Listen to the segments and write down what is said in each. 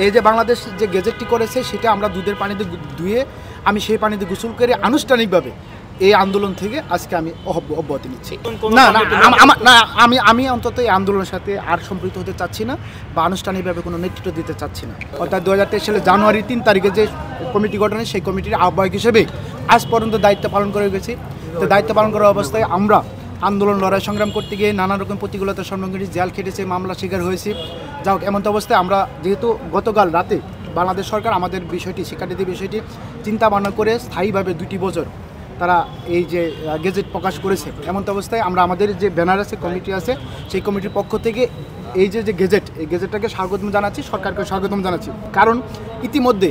এই যে বাংলাদেশ যে গেজেটটি করেছে সেটা আমরা দুধের পানিতে ধুয়ে আমি সেই পানিতে গোসল করে আনুষ্ঠানিকভাবে এই আন্দোলন থেকে আজকে আমি অব্যাহতি নিচ্ছি। আমি অন্তত এই আন্দোলনের সাথে আর সম্পৃক্ত হতে চাচ্ছি না বা আনুষ্ঠানিকভাবে কোনো নেতৃত্ব দিতে চাচ্ছি না। অর্থাৎ 2023 সালে জানুয়ারি 3 তারিখে যে কমিটি গঠনে সেই কমিটির আহ্বায়ক হিসেবে আজ পর্যন্ত দায়িত্ব পালন করে গেছি। তো দায়িত্ব পালন করার অবস্থায় আমরা আন্দোলন লড়াই সংগ্রাম করতে গিয়ে নানা রকম প্রতিকূলতার সম্মুখীন হয়েছি, জেল খেটেছে, মামলা শিকার হয়েছি। যাও এমন অবস্থায় আমরা যেহেতু গতকাল রাতে বাংলাদেশ সরকার আমাদের বিষয়টি শিক্ষার্থীদের বিষয়টি চিন্তা ভাবনা করে স্থায়ীভাবে 2টি বছর তারা এই যে গেজেট প্রকাশ করেছে, এমন অবস্থায় আমরা আমাদের যে ব্যানার আছে কমিটি আছে সেই কমিটির পক্ষ থেকে এই যে গেজেট এই গেজেটটাকে স্বাগতম জানাচ্ছি, সরকারকে স্বাগতম জানাচ্ছি। কারণ ইতিমধ্যে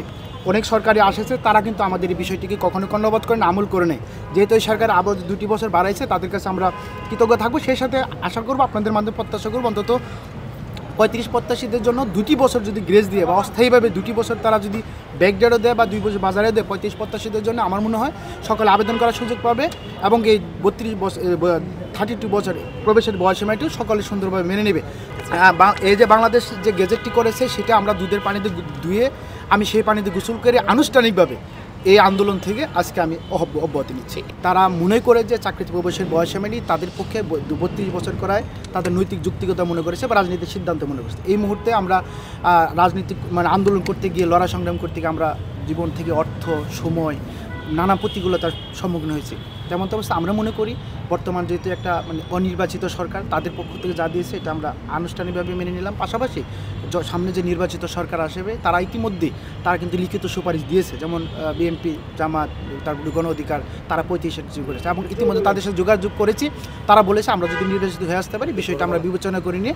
অনেক সরকারি আসেছে, তারা কিন্তু আমাদের এই বিষয়টিকে কখনো কর্ণপাত করে না, আমল করে নেয়। যেহেতু এই সরকার আবার 2টি বছর বাড়াইছে, তাদের কাছে আমরা কৃতজ্ঞ থাকবো। সেই সাথে আশা করবো আপনাদের মাধ্যমে প্রত্যাশা করবো অন্তত 35 প্রত্যাশীদের জন্য 2টি বছর যদি গ্রেস দিয়ে বা অস্থায়ীভাবে 2টি বছর তারা যদি ব্যাকডেটও দেয় বা 2 বছর বাজারে দেয় 35 প্রত্যাশীদের জন্য, আমার মনে হয় সকলে আবেদন করার সুযোগ পাবে এবং এই 32 বছর প্রবেশের বয়সীমাটিও সকলে সুন্দরভাবে মেনে নেবে। এই যে বাংলাদেশ যে গেজেটটি করেছে সেটা আমরা দুধের পানিতে ধুয়ে আমি সেই পানিতে গোসল করে আনুষ্ঠানিকভাবে এই আন্দোলন থেকে আজকে আমি অব্যাহতি নিচ্ছি। তারা মনে করে যে চাকরিতে প্রবেশের বয়সীমাটি তাদের পক্ষে 32 বছর করায় তাদের নৈতিক যুক্তিকতা মনে করেছে বা রাজনীতির সিদ্ধান্ত মনে করেছে। এই মুহূর্তে আমরা রাজনীতিক আন্দোলন করতে গিয়ে লড়াই সংগ্রাম করতে গিয়ে আমরা জীবন থেকে অর্থ, সময়, নানা প্রতিকূলতার সম্মুখীন হয়েছি। তেমন তো অবস্থা আমরা মনে করি বর্তমান যেহেতু একটা অনির্বাচিত সরকার, তাদের পক্ষ থেকে যা দিয়েছে এটা আমরা আনুষ্ঠানিকভাবে মেনে নিলাম। পাশাপাশি সামনে যে নির্বাচিত সরকার আসবে তারা ইতিমধ্যে তারা কিন্তু লিখিত সুপারিশ দিয়েছে, যেমন বিএনপি, জামাত, তারপরে গণ অধিকার, তারা 35 করেছে এবং ইতিমধ্যে তাদের সাথে যোগাযোগ করেছি। তারা বলেছে আমরা যদি নির্বাচিত হয়ে আসতে পারি বিষয়টা আমরা বিবেচনা করে নিয়ে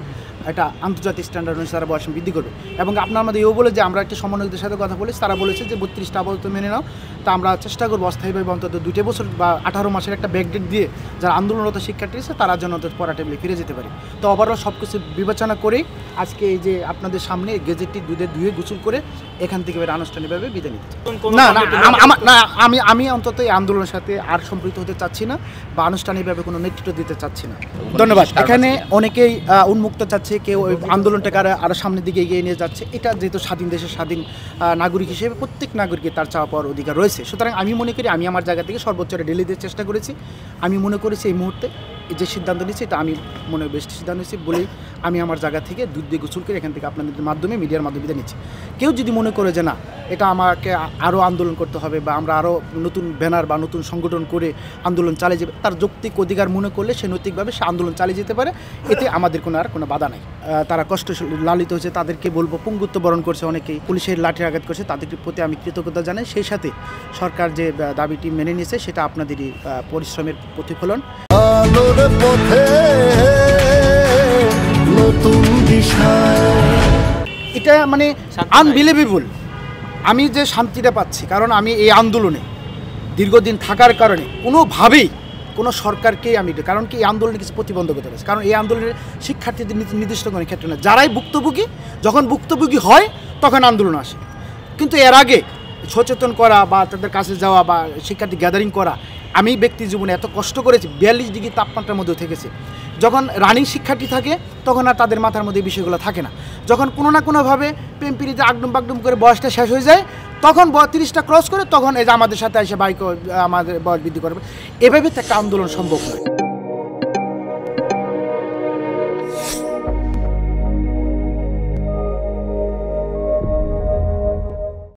এটা আন্তর্জাতিক স্ট্যান্ডার্ড অনুসারে তারা বয়স বৃদ্ধি করবে। এবং আপনার আমাদের এও বলে যে আমরা একটা সমন্বয়কদের সাথে কথা বলেছি, তারা বলেছে যে 32টা আপাতত মেনে নাও, তা আমরা চেষ্টা করবো অস্থায়ীভাবে অন্তত 2 বছর বা 18 মাসের একটা ব্যাকডেট দিয়ে যারা আন্দোলনরত শিক্ষার্থী আছে তারা যেন অন্তত পড়া টেবিলে ফিরে যেতে পারে। তো ওভারঅল সব কিছু বিবেচনা করেই আজকে এই যে আপনাদের সামনে গেজেটটি ধুয়ে গোসল করে এখান থেকে আনুষ্ঠানিকভাবে বিদায় নিতে। আমি অন্তত এই আন্দোলনের সাথে আর সম্পৃক্ত হতে চাচ্ছি না বা আনুষ্ঠানিকভাবে কোনো নেতৃত্ব দিতে চাচ্ছি না। ধন্যবাদ। এখানে অনেকেই উন্মুক্ত চাচ্ছে, কেউ আন্দোলনটাকে আরও সামনের দিকে এগিয়ে নিয়ে যাচ্ছে। এটা যেহেতু স্বাধীন দেশের স্বাধীন নাগরিক হিসেবে প্রত্যেক নাগরিকের তার চাওয়া পাওয়ার অধিকার রয়েছে। সুতরাং আমি মনে করি আমি আমার জায়গা থেকে সর্বোচ্চ ঢেলে দেওয়ার চেষ্টা করেছি। আমি মনে করেছি এই মুহূর্তে যে সিদ্ধান্ত নিচ্ছি এটা আমি মনে বেস্ট সিদ্ধান্ত নিচ্ছি বলেই আমি আমার জায়গা থেকে দুধ দিয়ে গোসল করে এখান থেকে আপনাদের মাধ্যমে মিডিয়ার মাধ্যমে নিচ্ছি। কেউ যদি মনে করে যে না এটা আমাকে আরও আন্দোলন করতে হবে বা আমরা আরও নতুন ব্যানার বা নতুন সংগঠন করে আন্দোলন চালিয়ে যাবে, তার যৌক্তিক অধিকার মনে করলে সে নৈতিকভাবে সে আন্দোলন চালিয়ে যেতে পারে। এতে আমাদের কোনো বাধা নাই। তারা কষ্ট লালিত হয়েছে, তাদেরকে বলবো পঙ্গুত্ব বরণ করছে, অনেকেই পুলিশের লাঠির আঘাত করছে, তাদের প্রতি আমি কৃতজ্ঞতা জানাই। সেই সাথে সরকার যে দাবিটি মেনে নিয়েছে সেটা আপনাদেরই পরিশ্রমের প্রতিফলন। এটা আনবিলিভেবল আমি যে শান্তিটা পাচ্ছি, কারণ আমি এই আন্দোলনে দীর্ঘদিন থাকার কারণে কোনোভাবেই কোনো সরকারকেই আমি, কারণ কি এই আন্দোলনে কিছু প্রতিবন্ধকতা রয়েছে। কারণ এই আন্দোলনের শিক্ষার্থীদের নির্দিষ্ট কোনো ক্ষেত্রে না, যারাই ভুক্তভোগী, যখন ভুক্তভোগী হয় তখন আন্দোলন আসে। কিন্তু এর আগে সচেতন করা বা তাদের কাছে যাওয়া বা শিক্ষার্থী গ্যাদারিং করা, আমি ব্যক্তি জীবনে এত কষ্ট করেছি, 42 ডিগ্রি তাপমাত্রার মধ্যেও থেকেছে। যখন রানিং শিক্ষার্থী থাকে তখন আর তাদের মাথার মধ্যে এই বিষয়গুলো থাকে না। যখন কোনো না কোনোভাবে প্রেমপিরিতে আগডুম বাগডুম করে বয়সটা শেষ হয়ে যায়, তখন 30টা ক্রস করে তখন এই যে আমাদের সাথে এসে বাইক আমাদের বয়স বৃদ্ধি করবে, এভাবে তো একটা আন্দোলন সম্ভব নয়।